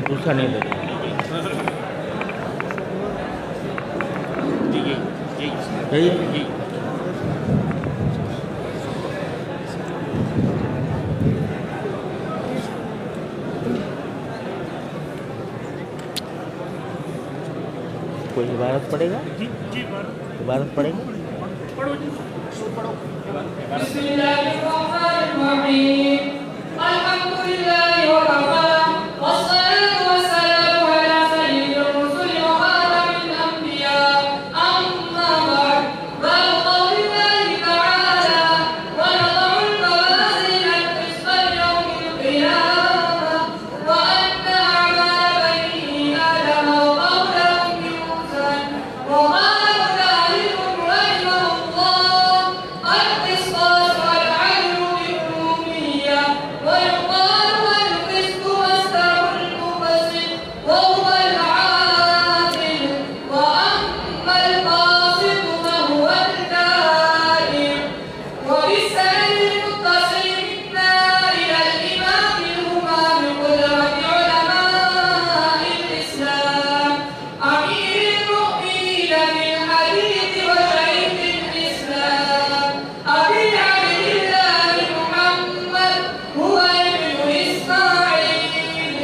دوسرا نہیں دے یہی کوئی عبارت پڑھے گا؟ عبارت پڑھے گا؟ بسم اللہ الرحمن الرحیم الحمد للہ وکفی والصلاة والسلام علی سید الرسل وخاتم الانبیاء اما بعد باب قول اللہ تعالی ونضع الموازین القسط ليوم القیامة وأن أعمال بني آدم وقولهم يوزن وقال مجاهد رحمه الله القسطاس والعدل بالأمية ويقال القسط مصدر المقسط وهو العادل وأما القاسط فهو الجائر وبالسند المتصل منا إلى الإمام الهمام قدرة علماء الإسلام أمير المؤمنين بالحديث وشيخ الإسلام أبي عبد الله محمد هو ابن إسماعيل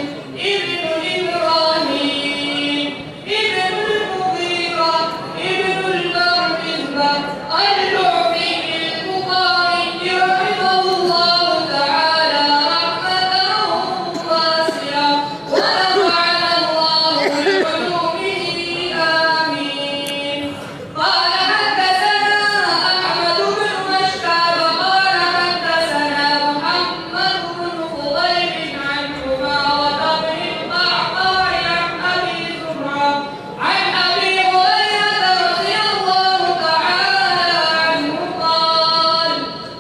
ابن إبراهيم ابن المغيرة ابن البرمذة الجعفي البخاري رحمه الله تعالى رحمة واسعة ونفعنا الله بعلومه آمين قال حدثنا أحمد بن مشكاب قال حدثنا محمد بن خضير عن عمارة بن القعقاع عن أبي زرعة عن أبي هريرة رضي الله تعالى عنه قال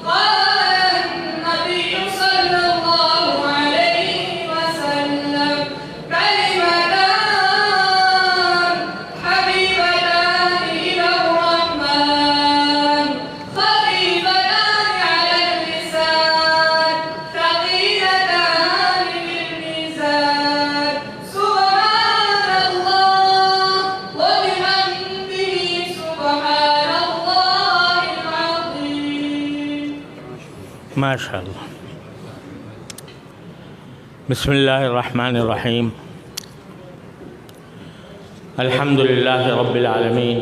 قال النبي صلى الله عليه وسلم كلمتان حبيبتان إلى الرحمن خفيفتان على اللسان ثقيلتان بالميزان سبحان الله وبحمده سبحان الله العظيم. ماشاء اللہ. بسم اللہ الرحمن الرحیم الحمد للہ رب العالمین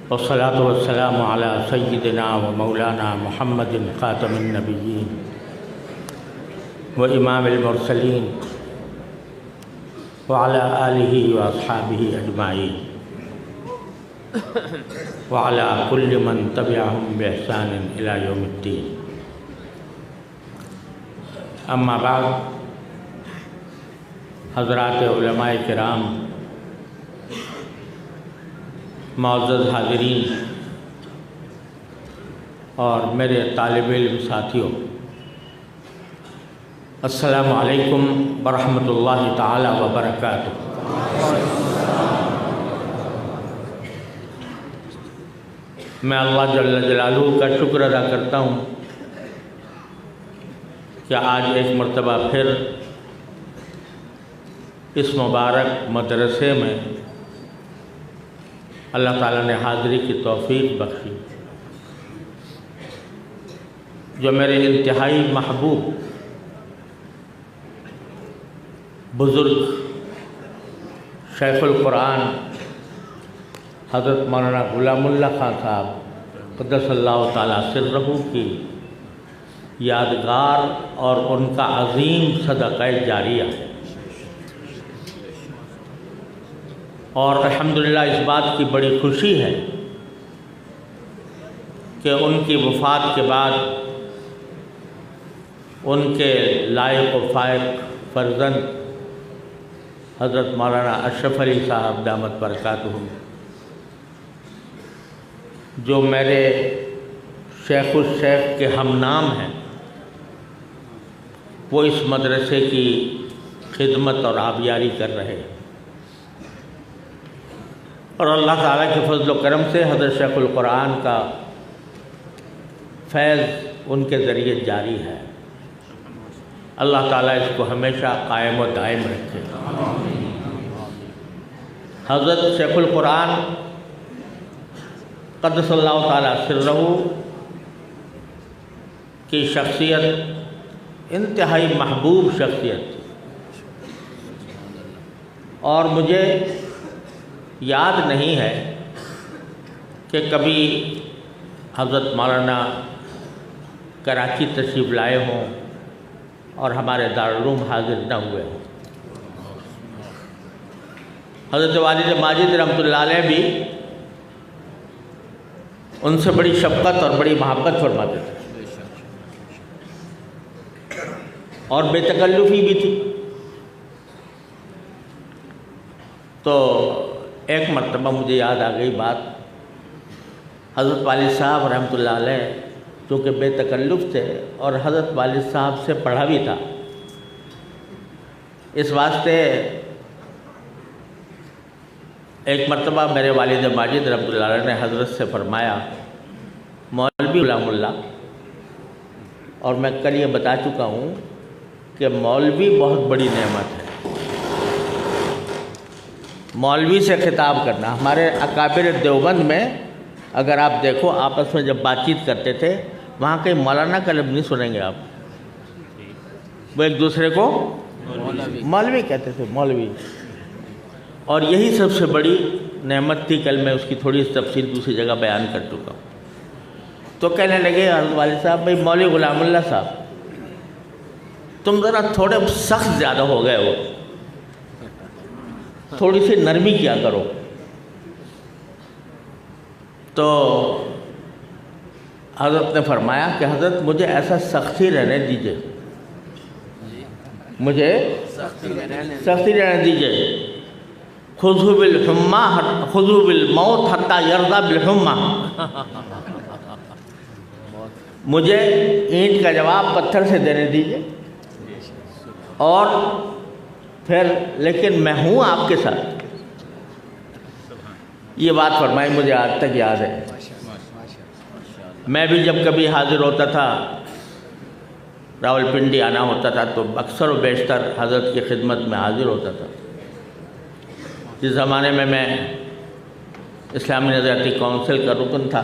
والصلاة والسلام علی سیدنا و مولانا محمد خاتم النبیین و امام المرسلین وعلى آلہ واصحابہ اجمعین وعلى كل من تبعهم بإحسان إلى يوم الدين. اما بعد، حضرات علماء کرام، معزز حاضرین اور میرے طالب علم ساتھیوں، السلام علیکم ورحمۃ اللہ تعالی وبرکاتہ. میں اللہ جل جلالہ کا شکر ادا کرتا ہوں کہ آج ایک مرتبہ پھر اس مبارک مدرسے میں اللہ تعالیٰ نے حاضری کی توفیق بخشی، جو میرے انتہائی محبوب بزرگ شیخ القرآن حضرت مولانا غلام اللہ خان صاحب قدس اللہ تعالیٰ سرہ کی یادگار اور ان کا عظیم صدقہ جاریہ ہے. اور الحمدللہ اس بات کی بڑی خوشی ہے کہ ان کی وفات کے بعد ان کے لائق و فائق فرزند حضرت مولانا اشرف علی صاحب دامت برکاتہم، جو میرے شیخ الشیخ کے ہم نام ہیں، وہ اس مدرسے کی خدمت اور آبیاری کر رہے ہیں. اور اللہ تعالیٰ کے فضل و کرم سے حضرت شیخ القرآن کا فیض ان کے ذریعے جاری ہے۔ اللہ تعالیٰ اس کو ہمیشہ قائم و دائم رکھے۔ حضرت شیخ القرآن قدس اللہ تعالیٰ سرہ کی شخصیت انتہائی محبوب شخصیت تھی، اور مجھے یاد نہیں ہے کہ کبھی حضرت مولانا کراچی تشریف لائے ہوں اور ہمارے دارالعلوم حاضر نہ ہوئے ہوں۔ حضرت والد ماجد رحمۃ اللہ علیہ بھی ان سے بڑی شفقت اور بڑی محبت فرماتے تھے، اور بے تکلفی بھی تھی۔ تو ایک مرتبہ مجھے یاد آ گئی بات، حضرت والد صاحب رحمۃ اللہ علیہ چونکہ بے تکلف تھے اور حضرت والد صاحب سے پڑھا بھی تھا، اس واسطے ایک مرتبہ میرے والد ماجد رحمۃ اللہ علیہ نے حضرت سے فرمایا، مولوی غلام اللہ، اور میں کل یہ بتا چکا ہوں کہ مولوی بہت بڑی نعمت ہے۔ مولوی سے خطاب کرنا، ہمارے اکابر دیوبند میں اگر آپ دیکھو آپس میں جب بات چیت کرتے تھے، وہاں کہیں مولانا کا لفظ نہیں سنیں گے آپ، وہ ایک دوسرے کو مولوی کہتے تھے، مولوی۔ اور یہی سب سے بڑی نعمت تھی۔ کل میں اس کی تھوڑی تفصیل دوسری جگہ بیان کر چکا ہوں۔ تو کہنے لگے حضرت والد صاحب، بھائی مولوی غلام اللہ صاحب، تم ذرا تھوڑے سخت زیادہ ہو گئے ہو، تھوڑی سی نرمی کیا کرو۔ تو حضرت نے فرمایا کہ حضرت مجھے ایسا سختی رہنے دیجئے، مجھے سختی رہنے دیجئے۔ خذوا بالحمى خذوا بالموت حتى يرضى بالحمى، مجھے اینٹ کا جواب پتھر سے دینے دیجئے، اور پھر لیکن میں ہوں آپ کے ساتھ۔ یہ بات فرمائی، مجھے آج تک یاد ہے۔ میں بھی جب کبھی حاضر ہوتا تھا، راولپنڈی آنا ہوتا تھا، تو اکثر و بیشتر حضرت کی خدمت میں حاضر ہوتا تھا۔ جس زمانے میں میں اسلامی نظریاتی کونسل کا رکن تھا،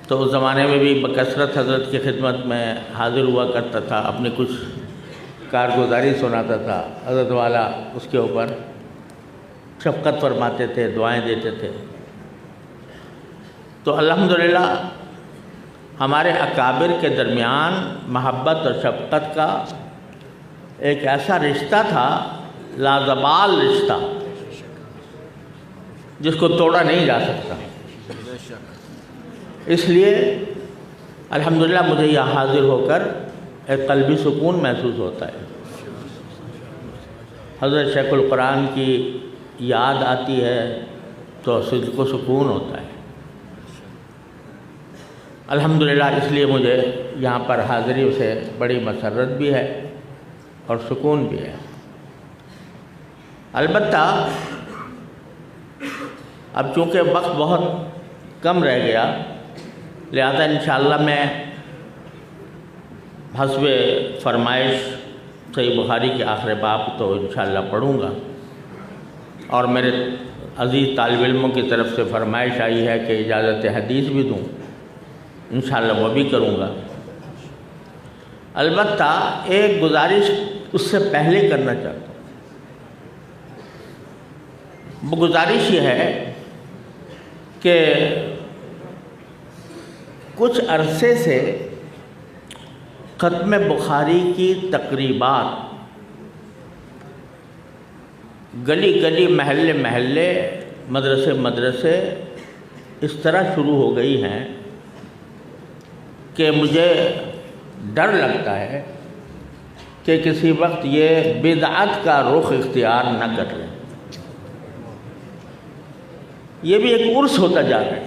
تو اس زمانے میں بھی بکثرت حضرت کی خدمت میں حاضر ہوا کرتا تھا، اپنی کچھ کارگزاری سناتا تھا۔ حضرت والا اس کے اوپر شفقت فرماتے تھے، دعائیں دیتے تھے۔ تو الحمدللہ ہمارے اکابر کے درمیان محبت اور شفقت کا ایک ایسا رشتہ تھا، لازوال رشتہ، جس کو توڑا نہیں جا سکتا۔ اس لیے الحمدللہ مجھے یہاں حاضر ہو کر ایک قلبی سکون محسوس ہوتا ہے۔ حضرت شیخ القرآن کی یاد آتی ہے تو دل کو سکون ہوتا ہے۔ الحمدللہ اس لیے مجھے یہاں پر حاضری سے بڑی مسرت بھی ہے اور سکون بھی ہے۔ البتہ اب چونکہ وقت بہت کم رہ گیا، لہذا انشاءاللہ میں حسب فرمائش صحیح بخاری کے آخر باب تو انشاءاللہ پڑھوں گا، اور میرے عزیز طالب علموں کی طرف سے فرمائش آئی ہے کہ اجازت حدیث بھی دوں، انشاءاللہ وہ بھی کروں گا۔ البتہ ایک گزارش اس سے پہلے کرنا چاہتا ہوں۔ وہ گزارش یہ ہے کہ کچھ عرصے سے ختم بخاری کی تقریبات گلی گلی، محلے محلے، مدرسے مدرسے اس طرح شروع ہو گئی ہیں کہ مجھے ڈر لگتا ہے کہ کسی وقت یہ بدعت کا رخ اختیار نہ کر لیں۔ یہ بھی ایک عرس ہوتا جا رہا ہے،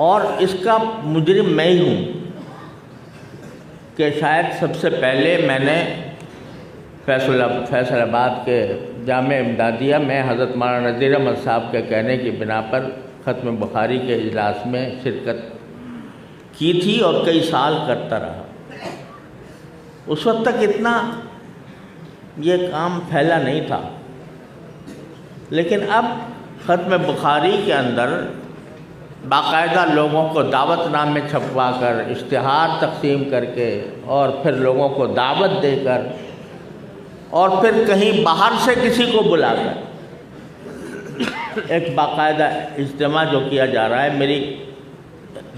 اور اس کا مجرم میں ہی ہوں کہ شاید سب سے پہلے میں نے فیصل آباد کے جامع امدادیہ میں حضرت مولانا نذیر احمد صاحب کے کہنے کی بنا پر ختم بخاری کے اجلاس میں شرکت کی تھی اور کئی سال کرتا رہا۔ اس وقت تک اتنا یہ کام پھیلا نہیں تھا، لیکن اب ختم بخاری کے اندر باقاعدہ لوگوں کو دعوت نامے چھپوا کر، اشتہار تقسیم کر کے، اور پھر لوگوں کو دعوت دے کر، اور پھر کہیں باہر سے کسی کو بلا کر ایک باقاعدہ اجتماع جو کیا جا رہا ہے، میری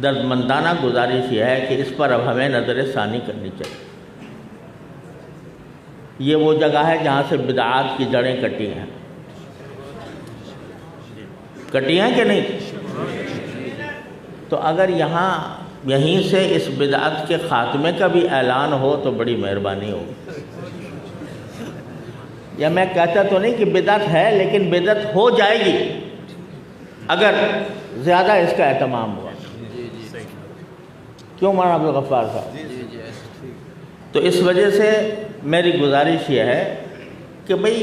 دردمندانہ گزارش یہ ہے کہ اس پر اب ہمیں نظر ثانی کرنی چاہیے۔ یہ وہ جگہ ہے جہاں سے بدعات کی جڑیں کٹی ہیں، کٹی ہیں کہ نہیں؟ تو اگر یہیں سے اس بدعت کے خاتمے کا بھی اعلان ہو تو بڑی مہربانی ہوگی۔ یا میں کہتا تو نہیں کہ بدعت ہے، لیکن بدعت ہو جائے گی اگر زیادہ اس کا اہتمام ہوا۔ کیوں مولانا عبدالغفار صاحب؟ تو اس وجہ سے میری گزارش یہ ہے کہ بھئی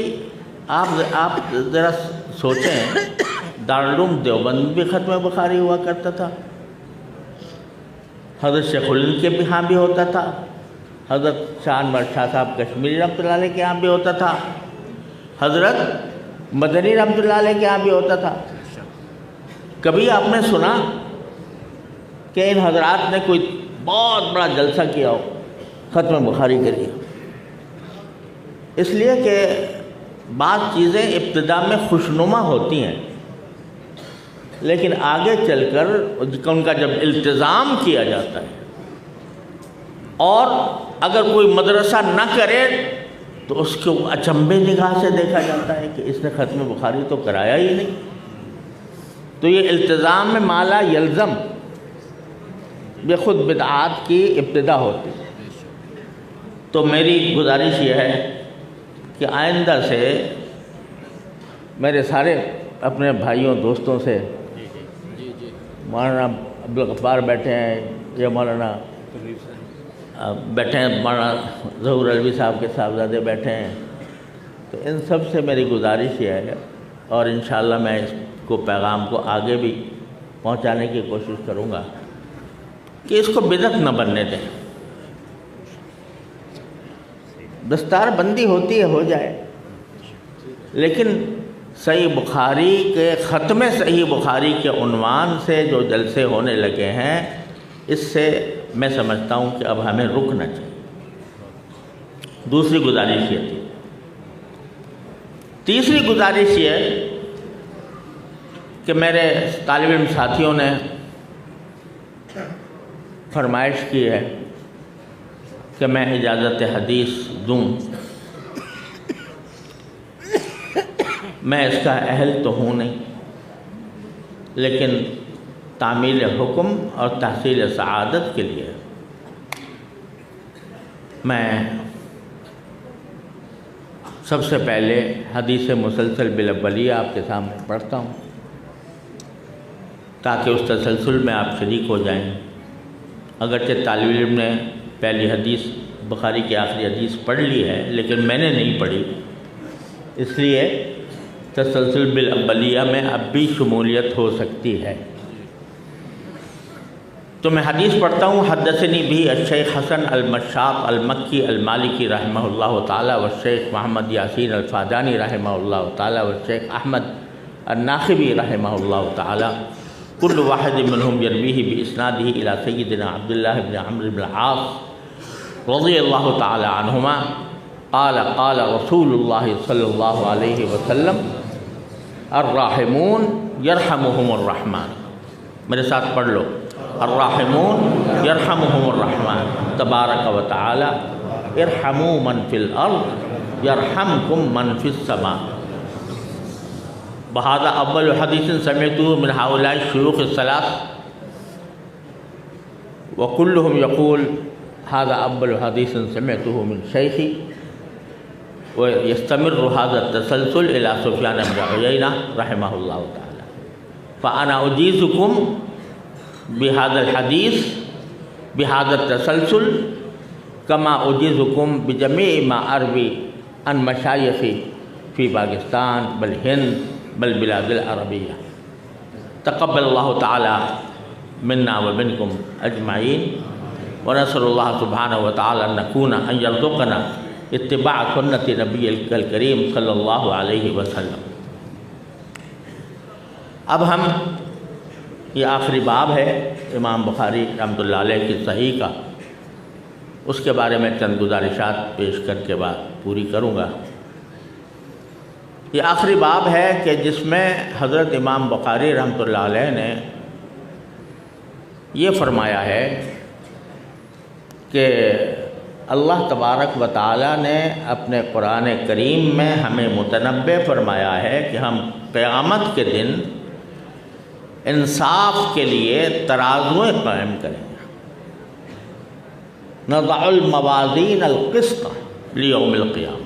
آپ ذرا سوچیں، دارالعلوم دیوبند بھی ختم بخاری ہوا کرتا تھا، حضرت شیخ الہند کے بھی ہاں بھی ہوتا تھا، حضرت شاہ انور شاہ صاحب کشمیری رحمۃ اللہ علیہ کے ہاں بھی ہوتا تھا، حضرت مدنی رحمۃ اللہ علیہ کے ہاں بھی ہوتا تھا۔ کبھی آپ نے سنا کہ ان حضرات نے کوئی بہت بڑا جلسہ کیا ہو ختم بخاری کے لیے؟ اس لیے کہ بعض چیزیں ابتدا میں خوشنما ہوتی ہیں، لیکن آگے چل کر ان کا جب التزام کیا جاتا ہے، اور اگر کوئی مدرسہ نہ کرے تو اس کو اچنبے نگاہ سے دیکھا جاتا ہے کہ اس نے ختم بخاری تو کرایا ہی نہیں۔ تو یہ التزام میں مالا یلزم یہ خود بدعات کی ابتدا ہوتی ہے۔ تو میری گزارش یہ ہے کہ آئندہ سے میرے سارے اپنے بھائیوں دوستوں سے، مولانا عبدالغفار بیٹھے ہیں، یا مولانا بیٹھے ہیں، مولانا ظہور علوی صاحب کے صاحبزادے بیٹھے ہیں، تو ان سب سے میری گزارش یہ ہے، اور انشاءاللہ میں اس کو پیغام کو آگے بھی پہنچانے کی کوشش کروں گا کہ اس کو بدعت نہ بننے دیں۔ دستار بندی ہوتی ہے، ہو جائے، لیکن صحیح بخاری کے ختم صحیح بخاری کے عنوان سے جو جلسے ہونے لگے ہیں، اس سے میں سمجھتا ہوں کہ اب ہمیں رکنا چاہیے۔ دوسری گزارش یہ تھی۔ تیسری گزارش یہ کہ میرے طالب علم ساتھیوں نے فرمائش کی ہے کہ میں اجازت حدیث دوں۔ میں اس کا اہل تو ہوں نہیں، لیکن تعمیل حکم اور تحصیل سعادت کے لیے میں سب سے پہلے حدیث مسلسل بالاولیہ آپ کے سامنے پڑھتا ہوں، تاکہ اس تسلسل میں آپ شریک ہو جائیں۔ اگرچہ طالب علم نے پہلی حدیث بخاری کی آخری حدیث پڑھ لی ہے، لیکن میں نے نہیں پڑھی، اس لیے تسلسل بالاولیہ میں اب بھی شمولیت ہو سکتی ہے۔ تو میں حدیث پڑھتا ہوں۔ حدثنی بھی الشیخ حسن المشاط المکی المالکی رحمہ اللہ تعالی والشیخ محمد یاسین الفادانی رحمہ اللہ تعالی والشیخ احمد الناخبی رحمہ اللہ تعالی، کل واحد منہم یرویہ باسنادہ الی سیدنا عبداللہ بن عمرو بن العاص رضی اللہ تعالی عنہما قال قال رسول اللہ صلی اللہ علیہ وسلم الراحمون یرحمہم الرحمن۔ میرے ساتھ پڑھ لو، الراحمون یرحمہم الرحمن تبارک و تعالی ارحموا من فی الارض یرحمکم من فی السماء۔ وہذا اول حدیث سمعته من هؤلاء الشيوخ الثلاث وكلهم يقول هذا اول حدیث سمعته من شیخی، ويستمر هذا التسلسل الى سفیان بن عیینہ رحمہ اللہ تعالی۔ فانا اجیزکم بهذا الحدیث بهذا التسلسل كما اجیزکم بجميع ما اروی عن مشایخی فی پاکستان بل ہند بل بلاد العربیہ۔ تقبل اللہ تعالی منا ومنکم اجمعین ونسأل اللہ سبحانہ وتعالی ان نکون ان یرزقنا اتباع سنت نبی الکریم صلی اللہ علیہ وسلم۔ اب ہم یہ آخری باب ہے امام بخاری رحمۃ اللہ علیہ کی صحیح کا، اس کے بارے میں چند گزارشات پیش کر کے بعد پوری کروں گا۔ یہ آخری باب ہے کہ جس میں حضرت امام بخاری رحمۃ اللہ علیہ نے یہ فرمایا ہے کہ اللہ تبارک و تعالیٰ نے اپنے قرآن کریم میں ہمیں متنبع فرمایا ہے کہ ہم قیامت کے دن انصاف کے لیے ترازویں قائم کریں گے۔ نضع الموازین القسط لیوم القیامہ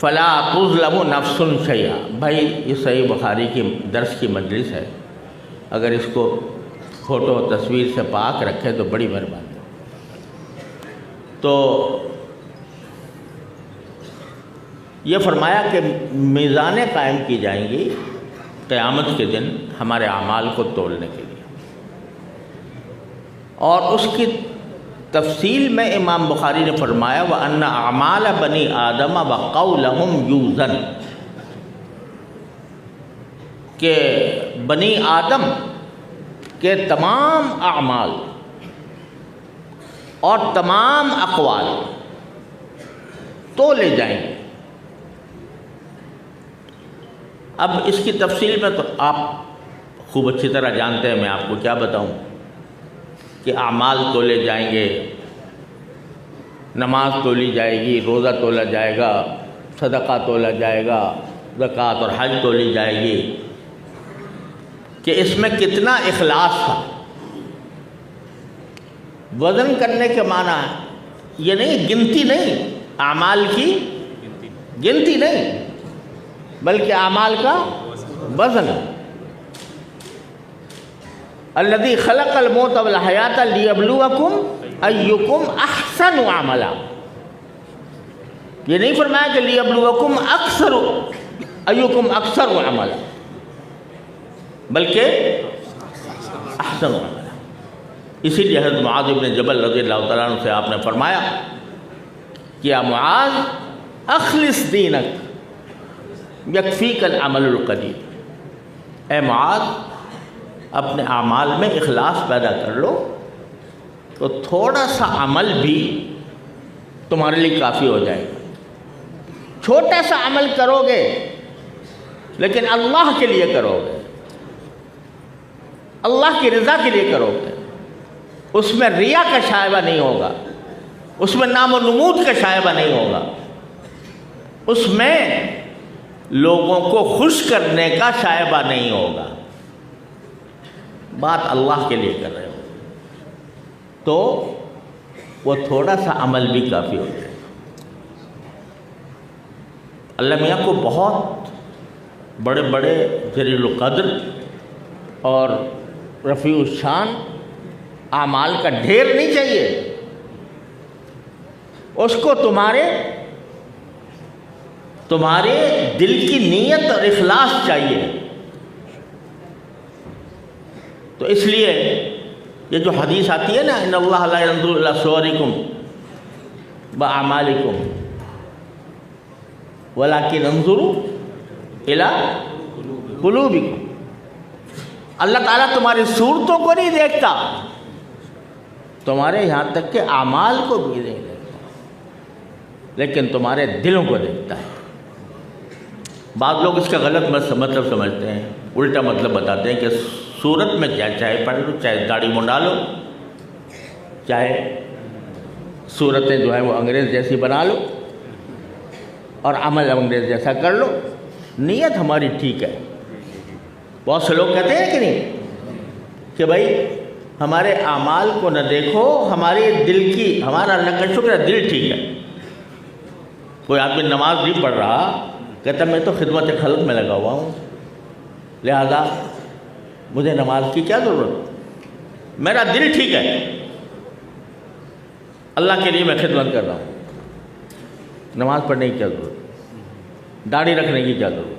فلا تظلم نفس شیئا۔ بھائی یہ صحیح بخاری کی درس کی مجلس ہے، اگر اس کو فوٹو و تصویر سے پاک رکھے تو بڑی مہربانی۔ تو یہ فرمایا کہ میزانیں قائم کی جائیں گی قیامت کے دن ہمارے اعمال کو تولنے کے لیے، اور اس کی تفصیل میں امام بخاری نے فرمایا وَأَنَّ أَعْمَالَ بَنِي آدَمَ وَقَوْلَهُمْ يُوزَنْ، کہ بنی آدم کے تمام اعمال اور تمام اقوال تولے جائیں گے۔ اب اس کی تفصیل میں تو آپ خوب اچھی طرح جانتے ہیں، میں آپ کو کیا بتاؤں کہ اعمال تولے جائیں گے، نماز تولی جائے گی، روزہ تولا جائے گا، صدقہ تولا جائے گا، زکوٰۃ اور حج تولی جائے گی، کہ اس میں کتنا اخلاص تھا۔ وزن کرنے کے معنی یہ نہیں، گنتی نہیں، اعمال کی گنتی نہیں بلکہ اعمال کا وزن۔ الذی خلق الموت والحیات لیبلوکم ایکم احسن عملا، یہ نہیں فرمایا کہ لیبلوکم اکثر ایکم اکثر عملا، بلکہ احسن عملا۔ اسی لیے حضرت معاذ بن جبل رضی اللہ تعالیٰ عنہ سے آپ نے فرمایا کہ یا معاذ اخلص دینک یکفیک العمل القلیل، اے معاذ اپنے اعمال میں اخلاص پیدا کر لو تو تھوڑا سا عمل بھی تمہارے لیے کافی ہو جائے گا۔ چھوٹا سا عمل کرو گے لیکن اللہ کے لیے کرو گے، اللہ کی رضا کے لیے کرو گے، اس میں ریا کا شائبہ نہیں ہوگا، اس میں نام و نمود کا شائبہ نہیں ہوگا، اس میں لوگوں کو خوش کرنے کا شائبہ نہیں ہوگا، بات اللہ کے لیے کر رہے ہو تو وہ تھوڑا سا عمل بھی کافی ہو جائے گا۔ اللہ میاں کو بہت بڑے بڑے جلیل القدر اور رفیع الشان اعمال کا ڈھیر نہیں چاہیے، اس کو تمہارے دل کی نیت اور اخلاص چاہیے۔ تو اس لیے یہ جو حدیث آتی ہے نا ان اللہ لا ينظر الى صورکم واعمالکم ولکن انظر الى قلوبکم، اللہ تعالیٰ تمہاری صورتوں کو نہیں دیکھتا، تمہارے یہاں تک کہ اعمال کو بھی نہیں دیکھتا، لیکن تمہارے دلوں کو دیکھتا ہے۔ بعض لوگ اس کا غلط مطلب سمجھتے ہیں، الٹا مطلب بتاتے ہیں کہ صورت میں چاہے پڑھ لو، چاہے داڑھی منڈا لو، چاہے صورتیں جو ہیں وہ انگریز جیسی بنا لو اور عمل انگریز جیسا کر لو، نیت ہماری ٹھیک ہے۔ بہت سے لوگ کہتے ہیں کہ نہیں کہ بھائی ہمارے اعمال کو نہ دیکھو، ہمارے دل کی، ہمارا اللہ کا شکر ہے دل ٹھیک ہے۔ کوئی آدمی نماز نہیں پڑھ رہا، کہتا میں تو خدمت خلق میں لگا ہوا ہوں، لہذا مجھے نماز کی کیا ضرورت، میرا دل ٹھیک ہے، اللہ کے لیے میں خدمت کر رہا ہوں، نماز پڑھنے کی کیا ضرورت، داڑھی رکھنے کی کیا ضرورت،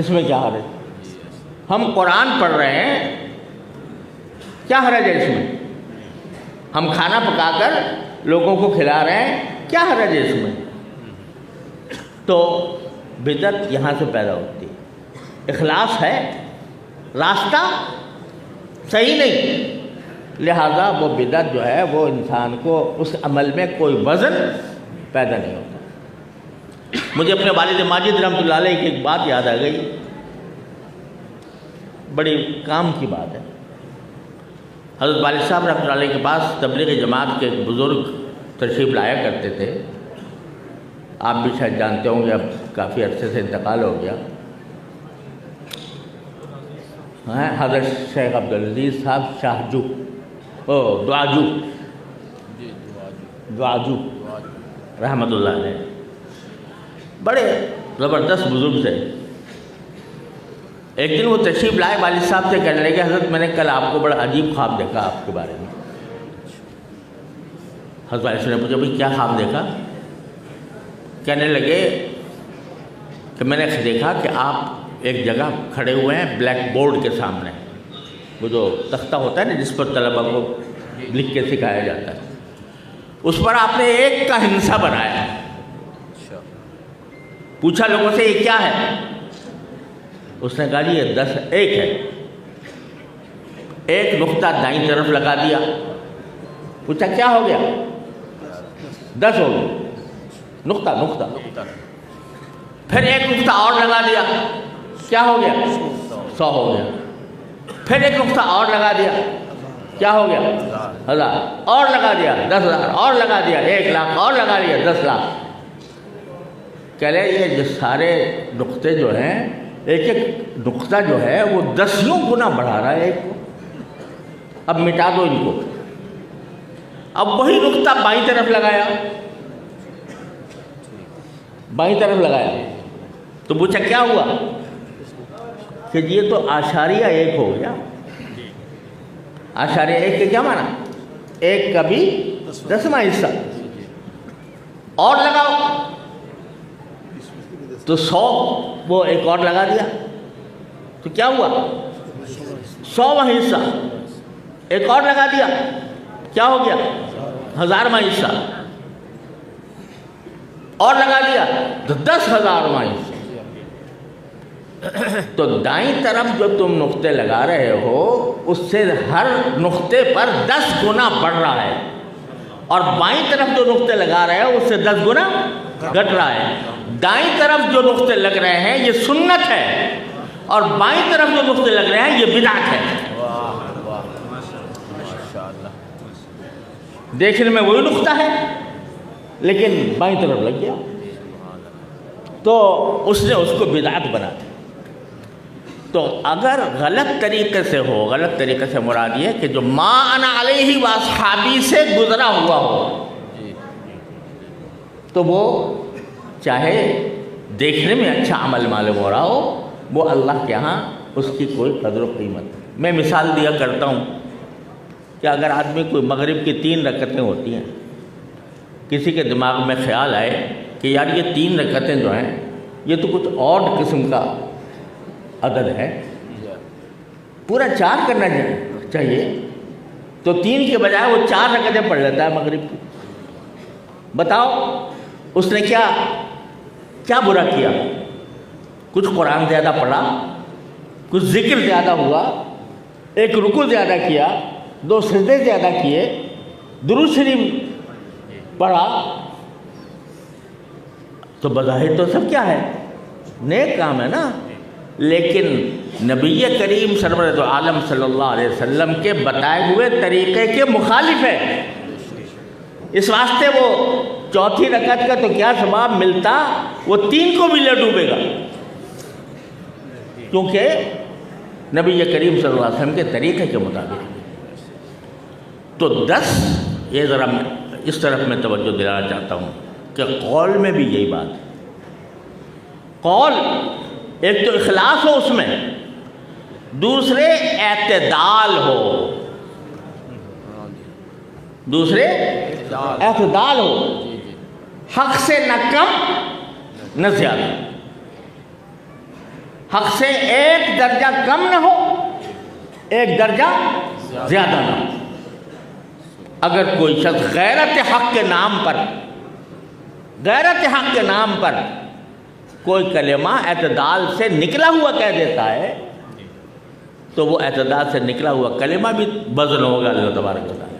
اس میں کیا حرج؟ ہم قرآن پڑھ رہے ہیں، کیا حرج ہے اس میں؟ ہم کھانا پکا کر لوگوں کو کھلا رہے ہیں، کیا حرج ہے اس میں؟ تو بدعت یہاں سے پیدا ہوتی ہے، اخلاص ہے، راستہ صحیح نہیں، لہذا وہ بدعت جو ہے وہ انسان کو اس عمل میں کوئی وزن پیدا نہیں ہوتا۔ مجھے اپنے والد ماجد رحمۃ اللہ علیہ کی ایک بات یاد آ گئی، بڑی کام کی بات ہے۔ حضرت والد صاحب رحمۃ اللہ علیہ کے پاس تبلیغ جماعت کے ایک بزرگ تشریف لایا کرتے تھے، آپ بھی شاید جانتے ہوں گے، اب کافی عرصے سے انتقال ہو گیا۔ حضرت شیخ عبدالعزیز صاحب شاہجو دعاجو رحمۃ اللہ علیہ، بڑے زبردست بزرگ تھے۔ ایک دن وہ تشریف لائے، والد صاحب سے کہنے لگے حضرت میں نے کل آپ کو بڑا عجیب خواب دیکھا آپ کے بارے میں۔ حضرت والد صاحب نے پوچھا بھائی کیا خواب دیکھا؟ کہنے لگے کہ میں نے دیکھا کہ آپ ایک جگہ کھڑے ہوئے ہیں بلیک بورڈ کے سامنے، وہ جو تختہ ہوتا ہے نا جس پر طلبہ کو لکھ کے سکھایا جاتا ہے، اس پر آپ نے ایک کا ہندسہ بنایا۔ پوچھا لوگوں سے یہ کیا ہے؟ اس نے کہا جی یہ 10 ایک ہے۔ ایک نقطہ دائیں طرف لگا دیا، پوچھا کیا ہو گیا؟ 10 ہو گیا، نقطہ۔ پھر ایک نقطہ اور لگا دیا، کیا ہو گیا؟ 100 ہو گیا۔ پھر ایک نقطہ اور لگا دیا، کیا ہو گیا؟ 1000 اور لگا دیا، 10,000 اور لگا دیا، 1 لاکھ اور لگا دیا، 10 لاکھ۔ کہہ رہے یہ جو سارے نقطے جو ہیں، ایک ایک نقطہ جو ہے وہ 10 گنا بڑھا رہا ہے ایک کو، اب مٹا دو ان کو۔ اب وہی نقطہ بائیں طرف لگایا، تو پوچھا کیا ہوا؟ کہ یہ تو آشاریہ 1 ہو گیا۔ آشاریہ 1 کے کیا معنی؟ 1 کا بھی 10واں حصہ، اور لگاؤ تو 100، وہ ایک اور لگا دیا تو کیا ہوا؟ 100واں حصہ، ایک اور لگا دیا، کیا ہو گیا؟ 1000واں حصہ، اور لگا دیا تو 10,000واں حصہ۔ تو دائیں طرف جو تم نقطے لگا رہے ہو اس سے ہر نقطے پر 10 گنا بڑھ رہا ہے، اور بائیں طرف جو نقطے لگا رہے ہو اس سے 10 گنا گھٹ رہا ہے۔ دائیں طرف جو نقطے لگ رہے ہیں یہ سنت ہے، اور بائیں طرف جو نقطے لگ رہے ہیں یہ بدعت ہے۔ دیکھنے میں وہی نقطہ ہے لیکن بائیں طرف لگ گیا، تو اس نے اس کو بدعت بنا دیا۔ تو اگر غلط طریقے سے ہو، غلط طریقے سے مراد یہ کہ جو ما انا علیہ واصحابی سے گزرا ہوا ہو، تو وہ چاہے دیکھنے میں اچھا عمل معلوم ہو رہا ہو، وہ اللہ کے ہاں اس کی کوئی قدر و قیمت نہیں۔ میں مثال دیا کرتا ہوں کہ اگر آدمی کوئی مغرب کی 3 رکعتیں ہوتی ہیں، کسی کے دماغ میں خیال آئے کہ یار یہ 3 رکعتیں جو ہیں یہ تو کچھ اور قسم کا عدد ہے، پورا 4 کرنا چاہیے، تو 3 کے بجائے وہ 4 رکعتیں پڑھ لیتا ہے مغرب کی۔ بتاؤ اس نے کیا برا کیا؟ کچھ قرآن زیادہ پڑھا، کچھ ذکر زیادہ ہوا، ایک رکوع زیادہ کیا، 2 سجدے زیادہ کیے، درود شریف پڑھا، تو بظاہر تو سب کیا ہے؟ نیک کام ہے نا، لیکن نبی کریم سرورت عالم صلی اللہ علیہ وسلم کے بتائے ہوئے طریقے کے مخالف ہے۔ اس واسطے وہ 4تھی رکعت کا تو کیا ثواب ملتا، وہ 3 کو بھی لے ڈوبے گا، کیونکہ نبی کریم صلی اللہ علیہ وسلم کے طریقے کے مطابق۔ تو 10، یہ ذرا اس طرف میں توجہ دلانا چاہتا ہوں کہ قول میں بھی یہی بات ہے۔ قول ایک تو اخلاص ہو اس میں، دوسرے اعتدال ہو، حق سے نہ کم نہ زیادہ۔ حق سے ایک درجہ کم نہ ہو، ایک درجہ زیادہ نہ ہو۔ اگر کوئی شخص غیرت حق کے نام پر کوئی کلمہ اعتدال سے نکلا ہوا کہہ دیتا ہے تو وہ اعتدال سے نکلا ہوا کلمہ بھی وزن ہوگا اللہ تبارک و تعالیٰ۔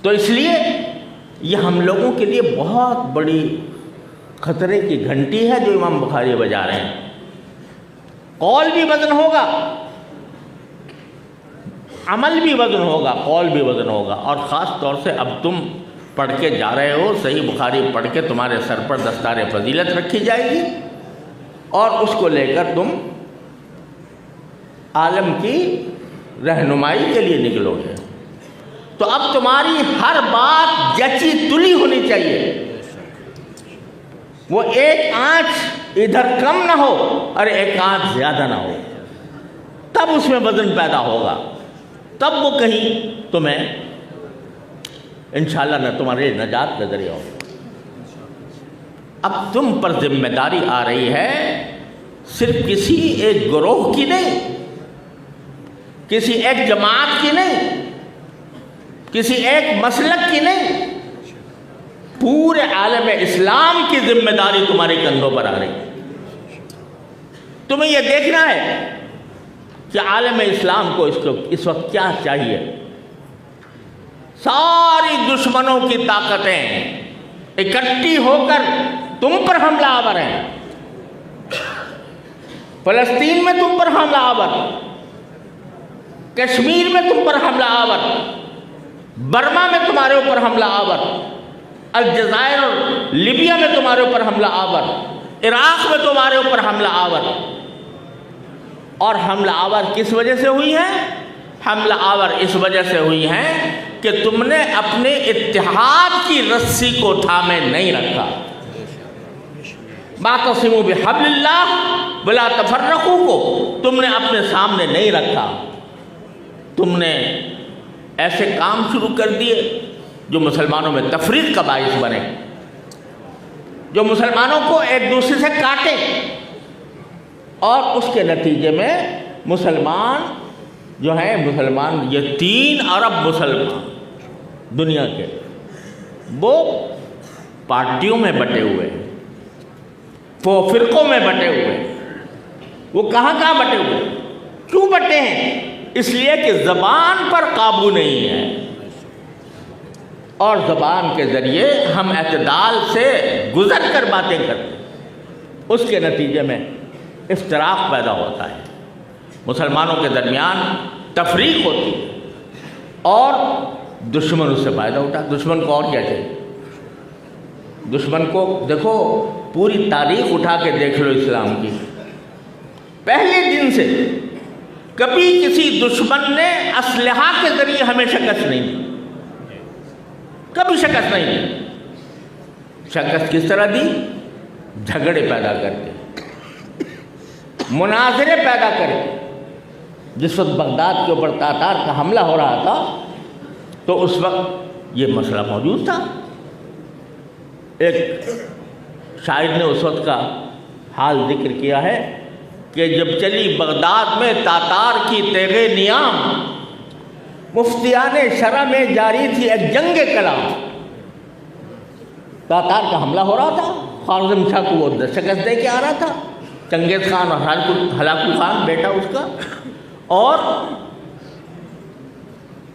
تو اس لیے یہ ہم لوگوں کے لیے بہت بڑی خطرے کی گھنٹی ہے جو امام بخاری بجا رہے ہیں۔ قول بھی وزن ہوگا، عمل بھی وزن ہوگا، قول بھی وزن ہوگا، اور خاص طور سے اب تم پڑھ کے جا رہے ہو، صحیح بخاری پڑھ کے تمہارے سر پر دستار فضیلت رکھی جائے گی اور اس کو لے کر تم عالم کی رہنمائی کے لیے نکلو گے۔ تو اب تمہاری ہر بات جچی تلی ہونی چاہیے، وہ ایک آنچ ادھر کم نہ ہو اور ایک آنچ زیادہ نہ ہو، تب اس میں وزن پیدا ہوگا، تب وہ کہیں تمہیں انشاءاللہ نہ تمہارے نجات نظریہ ہوگا۔ اب تم پر ذمہ داری آ رہی ہے صرف کسی ایک گروہ کی نہیں، کسی ایک جماعت کی نہیں، کسی ایک مسلک کی نہیں، پورے عالم اسلام کی ذمہ داری تمہارے کندھوں پر آ رہی ہے۔ تمہیں یہ دیکھنا ہے کہ عالم اسلام کو اس وقت کیا چاہیے۔ ساری دشمنوں کی طاقتیں اکٹھی ہو کر تم پر حملہ آور ہیں۔ فلسطین میں تم پر حملہ آور، کشمیر میں تم پر حملہ آور، برما میں تمہارے اوپر حملہ آور، الجزائر اور لیبیا میں تمہارے اوپر حملہ آور، عراق میں تمہارے اوپر حملہ آور۔ اور حملہ آور کس وجہ سے ہوئی ہے؟ حملہ آور اس وجہ سے ہوئی ہے کہ تم نے اپنے اتحاد کی رسی کو تھامے نہیں رکھا۔ واعتصموا بحبل اللہ ولا تفرقوا کو تم نے اپنے سامنے نہیں رکھا۔ تم نے ایسے کام شروع کر دیے جو مسلمانوں میں تفریق کا باعث بنے، جو مسلمانوں کو ایک دوسرے سے کاٹے، اور اس کے نتیجے میں مسلمان جو ہیں یہ 3 ارب مسلمان دنیا کے، وہ پارٹیوں میں بٹے ہوئے ہیں، وہ فرقوں میں بٹے ہوئے ہیں۔ وہ کہاں بٹے ہوئے ہیں؟ کیوں بٹے ہیں؟ اس لیے کہ زبان پر قابو نہیں ہے، اور زبان کے ذریعے ہم اعتدال سے گزر کر باتیں کرتے ہیں، اس کے نتیجے میں افتراق پیدا ہوتا ہے، مسلمانوں کے درمیان تفریق ہوتی ہے، اور دشمن اس سے فائدہ اٹھا۔ دشمن کو اور کیا چاہیے؟ دشمن کو دیکھو، پوری تاریخ اٹھا کے دیکھ لو اسلام کی، پہلے دن سے کبھی کسی دشمن نے اسلحہ کے ذریعے ہمیں شکست نہیں دی، کبھی شکست نہیں دی۔ شکست کس طرح دی؟ جھگڑے پیدا کر کے، مناظرے پیدا کر کے۔ جس وقت بغداد کے اوپر تاتار کا حملہ ہو رہا تھا تو اس وقت یہ مسئلہ موجود تھا۔ ایک شاعر نے اس وقت کا حال ذکر کیا ہے کہ جب چلی بغداد میں تاتار کی تیغ نیام، مفتیان شرع میں جاری تھی ایک جنگ کلام۔ تاتار کا حملہ ہو رہا تھا، خوارزم شاہ کو وہ شکست دے کے آ رہا تھا، چنگیز خان اور ہلاکو خان بیٹا اس کا، اور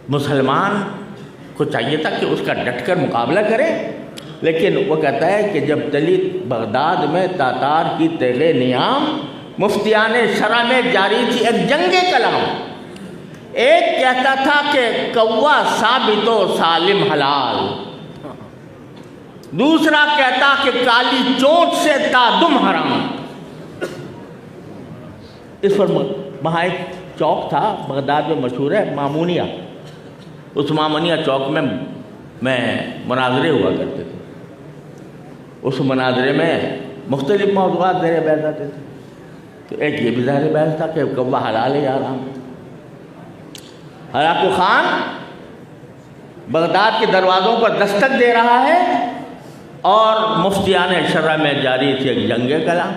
مسلمان کو چاہیے تھا کہ اس کا ڈٹ کر مقابلہ کرے، لیکن وہ کہتا ہے کہ جب چلی بغداد میں تاتار کی تیغ نیام، مفتیان شرع میں جاری تھی ایک جنگ کلام۔ ایک کہتا تھا کہ کوا ثابت و سالم حلال، دوسرا کہتا کہ کالی چونچ سے تادم حرام۔ اس پر وہاں ایک چوک تھا بغداد میں مشہور ہے، مامونیہ۔ اس مامونیہ چوک میں مناظرے ہوا کرتے تھے۔ اس مناظرے میں مختلف موضوعات زیر بحث آتے تھے، تو ایک یہ بھی ظاہر بحث تھا کہ کوا حلال ہے یا حرام۔ ہلاکو خان بغداد کے دروازوں پر دستک دے رہا ہے، اور مفتیان شرع میں جاری تھی ایک جنگ کلام۔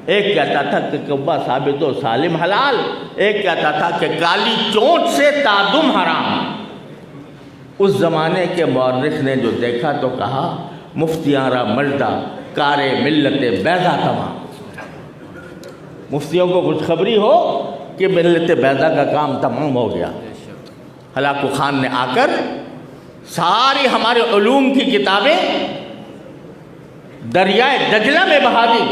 ایک کہتا تھا کہ کوا ثابت و سالم حلال، ایک کہتا تھا کہ کالی چونچ سے تعدم حرام۔ اس زمانے کے مورخ نے جو دیکھا تو کہا مفتیاں را مجدہ کار ملت بیضا تمام۔ مفتیوں کو خوشخبری ہو کہ ملت بیضا کا کام تمام ہو گیا۔ ہلاکو خان نے آ کر ساری ہمارے علوم کی کتابیں دریائے دجلہ میں بہا دی،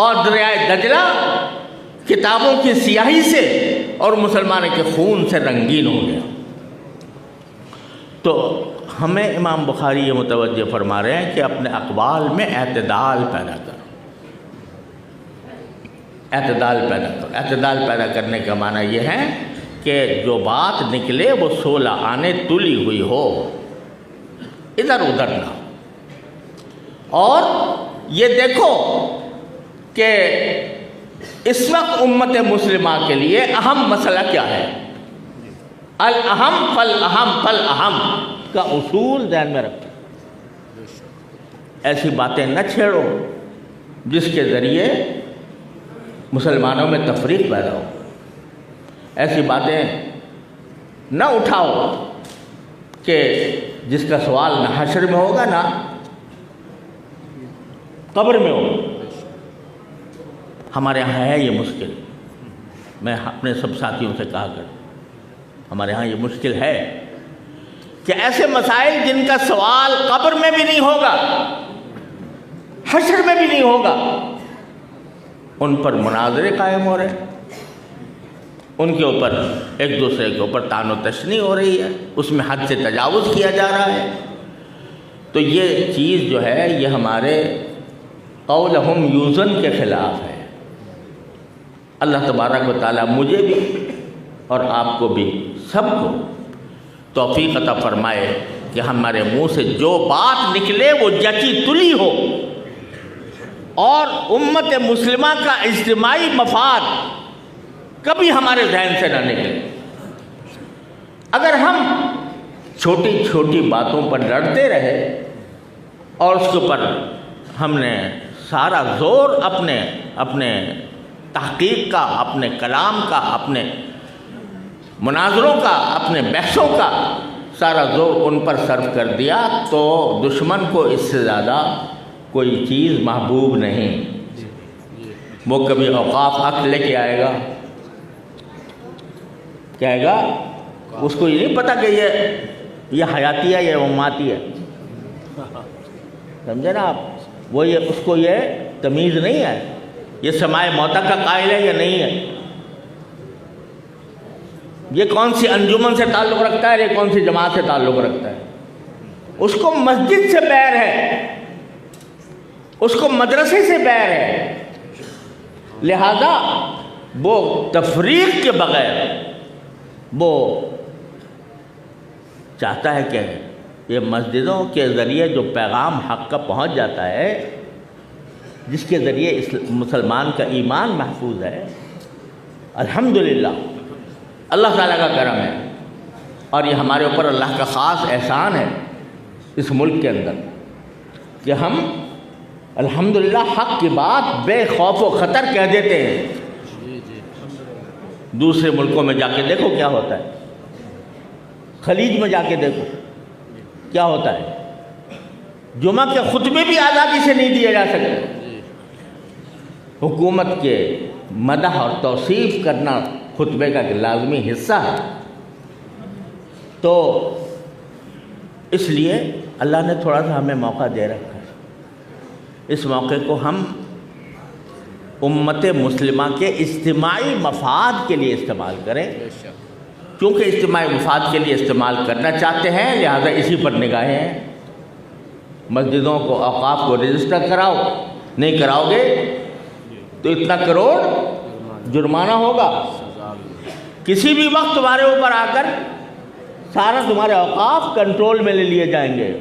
اور دریائے دجلہ کتابوں کی سیاہی سے اور مسلمانوں کے خون سے رنگین ہو گیا۔ تو ہمیں امام بخاری یہ متوجہ فرما رہے ہیں کہ اپنے اقوال میں اعتدال پیدا کرو، اعتدال پیدا کرو۔ اعتدال پیدا کرنے کا معنی یہ ہے کہ جو بات نکلے وہ 16 آنے تلی ہوئی ہو، ادھر ادھر نہ۔ اور یہ دیکھو کہ اس وقت امت مسلمہ کے لیے اہم مسئلہ کیا ہے؟ الاہم فالاہم فالاہم کا اصول ذہن میں رکھو۔ ایسی باتیں نہ چھیڑو جس کے ذریعے مسلمانوں میں تفریق پیدا ہو، ایسی باتیں نہ اٹھاؤ کہ جس کا سوال نہ حشر میں ہوگا نہ قبر میں ہوگا۔ ہمارے ہاں ہے یہ مشکل، میں اپنے سب ساتھیوں سے کہا کرتا ہوں، ہمارے ہاں یہ مشکل ہے کہ ایسے مسائل جن کا سوال قبر میں بھی نہیں ہوگا، حشر میں بھی نہیں ہوگا، ان پر مناظرے قائم ہو رہے ہیں، ان کے اوپر ایک دوسرے کے اوپر طعن و تشنیع ہو رہی ہے، اس میں حد سے تجاوز کیا جا رہا ہے۔ تو یہ چیز جو ہے یہ ہمارے قولہم یوزن کے خلاف ہے۔ اللہ تبارک و تعالیٰ مجھے بھی اور آپ کو بھی سب کو توفیق عطا فرمائے کہ ہمارے منہ سے جو بات نکلے وہ جچی تلی ہو، اور امت مسلمہ کا اجتماعی مفاد کبھی ہمارے ذہن سے نہ نکلے۔ اگر ہم چھوٹی چھوٹی باتوں پر لڑتے رہے اور اس کے اوپر ہم نے سارا زور اپنے تحقیق کا، اپنے کلام کا، اپنے مناظروں کا، اپنے بحثوں کا سارا زور ان پر صرف کر دیا تو دشمن کو اس سے زیادہ کوئی چیز محبوب نہیں۔ وہ کبھی اوقاف حق لے کے آئے گا، کیا آئے گا؟ اس کو یہ نہیں پتا کہ یہ حیاتی ہے یا مماتی ہے، سمجھے نا آپ؟ وہ اس کو یہ تمیز نہیں ہے یہ سمائے موتا کا قائل ہے یا نہیں ہے، یہ کون سی انجمن سے تعلق رکھتا ہے، یہ کون سی جماعت سے تعلق رکھتا ہے۔ اس کو مسجد سے بیر ہے، اس کو مدرسے سے بیر ہے، لہذا وہ تفریق کے بغیر وہ چاہتا ہے کہ یہ مسجدوں کے ذریعے جو پیغام حق کا پہنچ جاتا ہے، جس کے ذریعے مسلمان کا ایمان محفوظ ہے، الحمدللہ اللہ تعالیٰ کا کرم ہے، اور یہ ہمارے اوپر اللہ کا خاص احسان ہے اس ملک کے اندر کہ ہم الحمدللہ حق کی بات بے خوف و خطر کہہ دیتے ہیں۔ دوسرے ملکوں میں جا کے دیکھو کیا ہوتا ہے، خلیج میں جا کے دیکھو کیا ہوتا ہے، جمعہ کے خطبے بھی آزادی سے نہیں دیے جا سکتے۔ حکومت کے مدح اور توصیف کرنا خطبے کا لازمی حصہ ہے۔ تو اس لیے اللہ نے تھوڑا سا ہمیں موقع دے رکھا ہے، اس موقع کو ہم امت مسلمہ کے اجتماعی مفاد کے لیے استعمال کریں، کیونکہ اجتماعی مفاد کے لیے استعمال کرنا چاہتے ہیں، لہذا اسی پر نگاہیں ہیں۔ مسجدوں کو، اوقاف کو رجسٹر کراؤ، نہیں کراؤ گے تو اتنا کروڑ جرمانہ ہوگا۔ کسی بھی وقت تمہارے اوپر آ کر سارا تمہارے اوقاف کنٹرول میں لے لیے جائیں گے۔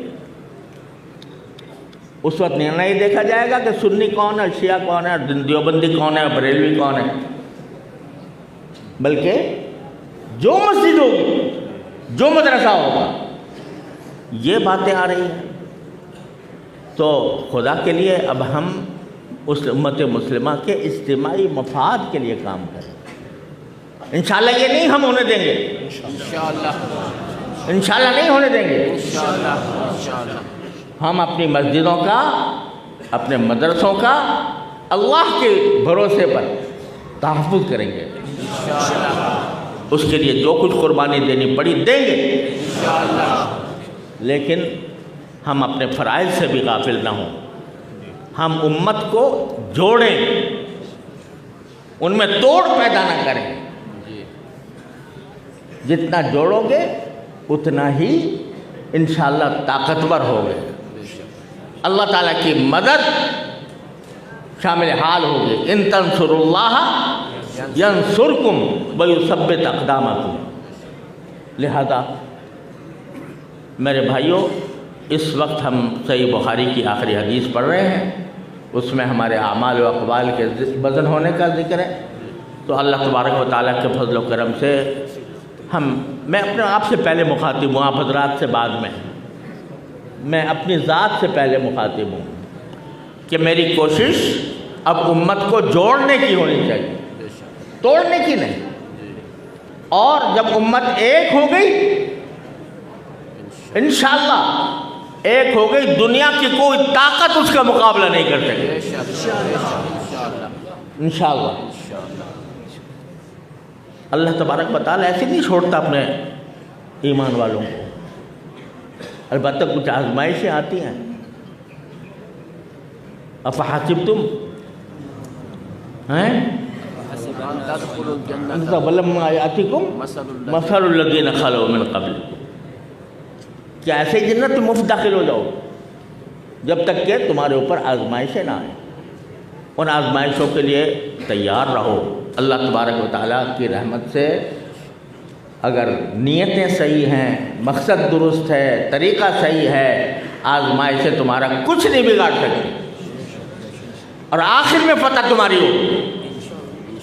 اس وقت نہیں دیکھا جائے گا کہ سنی کون ہے، شیعہ کون ہے، دیوبندی کون ہے، بریلوی کون ہے، بلکہ جو مسجد ہوگی، جو مدرسہ ہوگا، یہ باتیں آ رہی ہیں۔ تو خدا کے لیے اب ہم اس امت مسلمہ کے اجتماعی مفاد کے لیے کام کریں. انشاءاللہ یہ نہیں ہم ہونے دیں گے، انشاءاللہ نہیں ہونے دیں گے. ہم اپنی مسجدوں کا، اپنے مدرسوں کا اللہ کے بھروسے پر تحفظ کریں گے. اس کے لیے جو کچھ قربانی دینی پڑی دیں گے، لیکن ہم اپنے فرائض سے بھی غافل نہ ہوں. ہم امت کو جوڑیں، ان میں توڑ پیدا نہ کریں. جتنا جوڑو گے اتنا ہی انشاءاللہ طاقتور ہوگے. اللہ تعالیٰ کی مدد شامل حال ہوگی. ان تنصروا اللہ ینصرکم ویثبت اقدامکم. لہذا میرے بھائیوں، اس وقت ہم صحیح بخاری کی آخری حدیث پڑھ رہے ہیں. اس میں ہمارے اعمال و اقوال کے وزن ہونے کا ذکر ہے. تو اللہ تبارک و تعالیٰ کے فضل و کرم سے میں اپنے آپ سے پہلے مخاطب ہوں، آپ حضرات سے بعد میں. میں اپنی ذات سے پہلے مخاطب ہوں کہ میری کوشش اب امت کو جوڑنے کی ہونی چاہیے، توڑنے کی نہیں. اور جب امت ایک ہو گئی، انشاءاللہ ایک ہو گئی، دنیا کی کوئی طاقت اس کا مقابلہ نہیں کر سکے انشاءاللہ. اللہ تبارک و تعالیٰ ایسے نہیں چھوڑتا اپنے ایمان والوں کو. البتہ کچھ آزمائشیں آتی ہیں. افحسبتم ولما یاتکم مثل الذین خلوا من قبلکم. کہ ایسے جنت میں مفت داخل ہو جاؤ جب تک کہ تمہارے اوپر آزمائشیں نہ آئیں. ان آزمائشوں کے لیے تیار رہو. اللہ تبارک و تعالیٰ کی رحمت سے اگر نیتیں صحیح ہیں، مقصد درست ہے، طریقہ صحیح ہے، آزمائشیں تمہارا کچھ نہیں بگاڑ سکتی اور آخر میں فتح تمہاری ہو.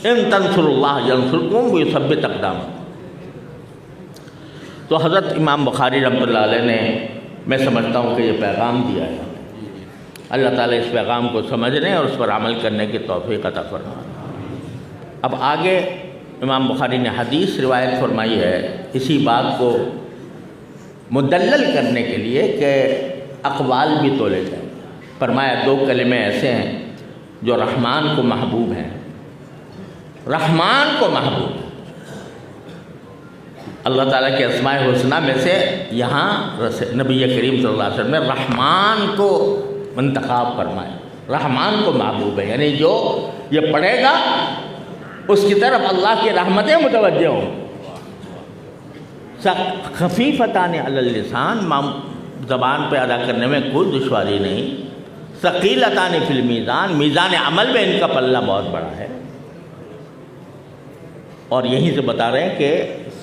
ان تنصروا اللہ ینصرکم ویثبت اقدامکم. تو حضرت امام بخاری رحمۃ اللہ علیہ نے، میں سمجھتا ہوں کہ یہ پیغام دیا ہے. اللہ تعالیٰ اس پیغام کو سمجھنے اور اس پر عمل کرنے کی توفیق عطا فرمائے. اب آگے امام بخاری نے حدیث روایت فرمائی ہے اسی بات کو مدلل کرنے کے لیے کہ اقوال بھی تولے جائیں. فرمایا 2 کلمے ایسے ہیں جو رحمان کو محبوب ہیں. رحمان کو محبوب. اللہ تعالیٰ کے اسماء حسنہ میں سے یہاں نبی کریم صلی اللہ علیہ وسلم نے رحمان کو منتخب فرمایا. رحمان کو محبوب ہے، یعنی جو یہ پڑھے گا اس کی طرف اللہ کی رحمتیں متوجہ ہوں. خفیفتان علی اللسان، زبان پہ ادا کرنے میں کوئی دشواری نہیں. ثقیلتان فی المیزان، میزان عمل میں ان کا پلہ بہت بڑا ہے. اور یہیں سے بتا رہے ہیں کہ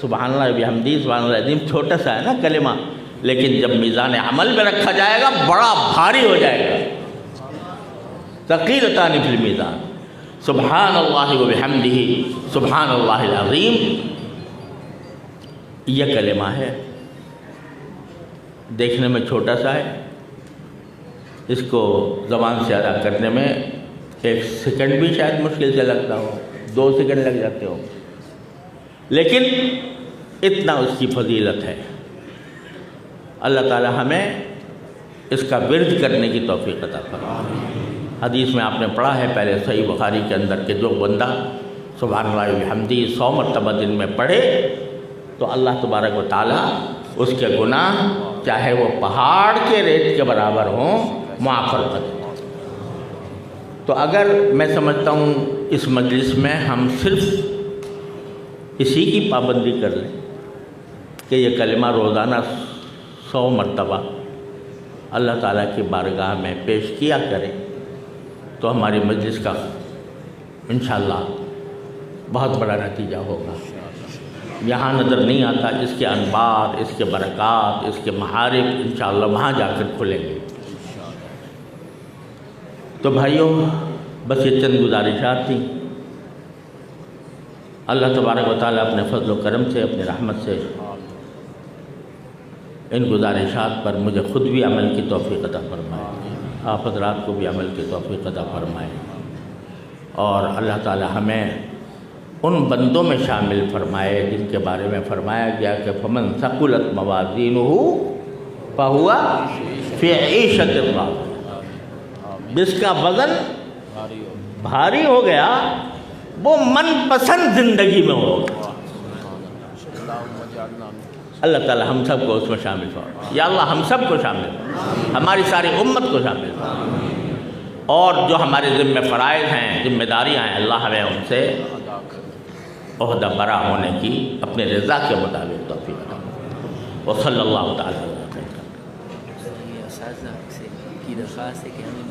سبحان اللہ بحمدہ سبحان اللہ العظیم چھوٹا سا ہے نا کلمہ، لیکن جب میزان عمل میں رکھا جائے گا بڑا بھاری ہو جائے گا. ثقیلتان فی المیزان، سبحان اللہ و بحمدہ سبحان اللہ العظیم. یہ کلمہ ہے، دیکھنے میں چھوٹا سا ہے. اس کو زبان سے ادا کرنے میں 1 سیکنڈ بھی شاید مشکل سے لگتا ہو، 2 سیکنڈ لگ جاتے ہو، لیکن اتنا اس کی فضیلت ہے. اللہ تعالی ہمیں اس کا ورد کرنے کی توفیق عطا فرمائے. حدیث میں آپ نے پڑھا ہے پہلے صحیح بخاری کے اندر کہ جو بندہ سبحان اللہ وبحمدہ 100 مرتبہ دن میں پڑھے تو اللہ تبارک و تعالیٰ اس کے گناہ چاہے وہ پہاڑ کے ریت کے برابر ہوں معاف کر دے. تو اگر میں سمجھتا ہوں اس مجلس میں ہم صرف اسی کی پابندی کر لیں کہ یہ کلمہ روزانہ 100 مرتبہ اللہ تعالیٰ کی بارگاہ میں پیش کیا کریں تو ہماری مجلس کا انشاءاللہ بہت بڑا نتیجہ ہوگا. یہاں نظر نہیں آتا، اس کے انوار، اس کے برکات، اس کے محارب انشاءاللہ وہاں جا کر کھلیں گے. تو بھائیوں، بس یہ چند گزارشات تھیں. اللہ تبارک و تعالیٰ اپنے فضل و کرم سے، اپنے رحمت سے ان گزارشات پر مجھے خود بھی عمل کی توفیق عطا فرمائے، آپ حضرات کو بھی عمل کی توفیق عطا فرمائے. اور اللہ تعالی ہمیں ان بندوں میں شامل فرمائے جن کے بارے میں فرمایا گیا کہ فمن ثقلت موازینہ فہو فی عیشۃ راضیہ، جس کا وزن بھاری ہو گیا وہ من پسند زندگی میں ہوگا۔ اللہ تعالی ہم سب کو اس میں شامل فرما، یا اللہ ہم سب کو شامل فرما، ہماری ساری امت کو شامل فرما، اور جو ہمارے ذمہ فرائض ہیں، ذمہ داریاں ہیں، اللہ ہمیں ان سے عہدہ برا ہونے کی اپنے رضا کے مطابق توفیق عطا فرمائے۔ وصلی اللہ تعالی علیہ وسلم۔ اساتذہ سے کی درخواست ہے کہ ہمیں